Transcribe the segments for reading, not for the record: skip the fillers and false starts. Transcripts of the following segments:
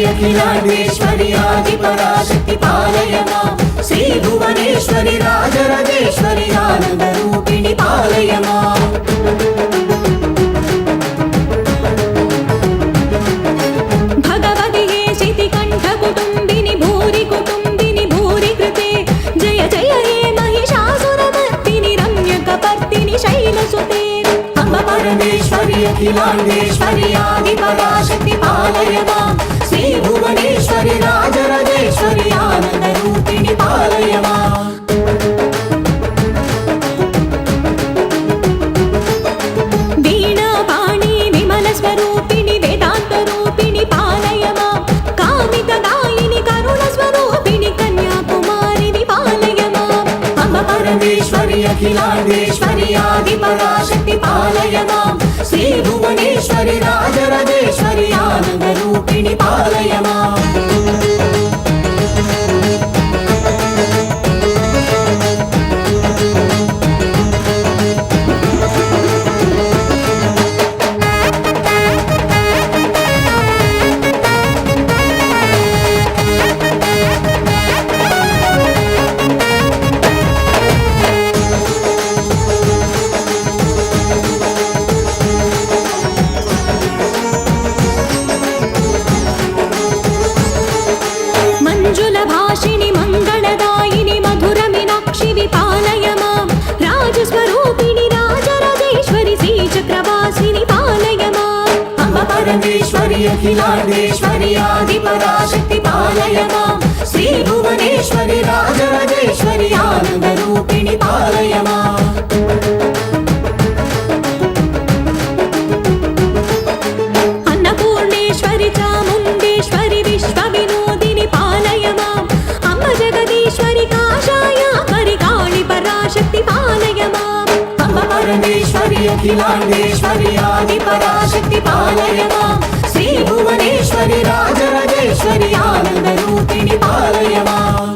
अखिलांडेश्वरी आदिपराशक्ति पालय मां श्री भुवनेश्वरी राजराजेश्वरी आनंद रूपिणी पालय मां भगवति हे शितिकण्ठ कुटुम्बिनि भूरि कृते जय जय हे महिषासुरमर्दिनि रम्यकपर्दिनि शैलसुते अम्ब परमेश्वरी अखिलांडेश्वरी आदिपराशक्ति पालय मां श्री भुवनेश्वरी राजराजेश्वरी आनंद रूपिणी पालय मां वीणा पाणि विमल स्वरूपिणी वेदांत रूपिणी पालय मां कामित दायिनी करुण स्वरूपिणी कन्याकुमारी पालय मां अम्ब परमेश्वरी अखिलांडेश्वरी आदिपराशक्ति पालय मां श्री भुवनेश्वरी राजराजेश्वरी आनंद रूपिणी पालय मां भाषिणी मंगलदायिनी मधुर मीनाक्षी विपालय मां राजस्वरूपिणी राजराजेश्वरी श्रीचक्रवासिनी पालय मां अम्ब परमेश्वरी अखिलांडेश्वरी आदिपराशक्ति पालय मां श्री भुवनेश्वरी राजराजेश्वरी आनंद रूपिणी पालय मां अन्नपूर्णेश्वरी चामुण्डेश्वरी विश्वविनोदिनी पालय मां अम्ब जगदीश्वरी काशायामरि काळी पराशक्ति पालय मां अम्ब परमेश्वरी अखिलांडेश्वरी आदिपराशक्ति पालय मां श्री भुवनेश्वरी राजराजेश्वरी आनंद रूपिणी पालय मां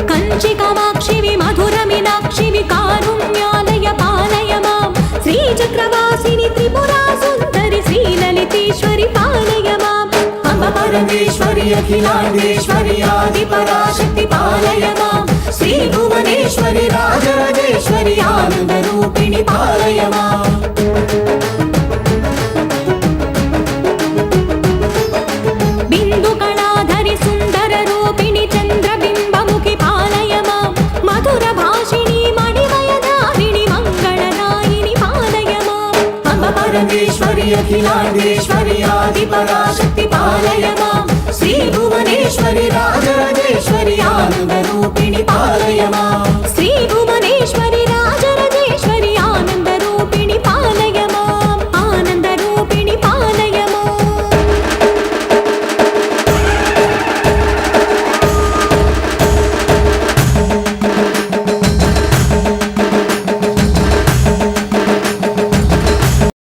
कंचि कामाक्षि मधुर मीनाक्षि कारुण्यालय पालय मां श्रीचक्रवासिनी त्रिपुरा सुन्दरी श्रीललितेश्वरी पालय मां अम्ब परमेश्वरी अखिलांडेश्वरी आदिपराशक्ति पालय मां श्री भुवनेश्वरी राजराजेश्वरी आनंद रूपिणी पालय मां बिंदु कलाधरि सुंदर रूपिणी चंद्रबिंबमुखि पालय मां मधुर भाषिणी मणिमयदारिणी मंगलदायिनी पालय मां अम्ब परमेश्वरी अखिलांडेश्वरी आदिपराशक्ति पालय मां श्री भुवनेश्वरी राजराजेश्वरी आनंद रूपिणी पालय मां श्री भुवनेश्वरी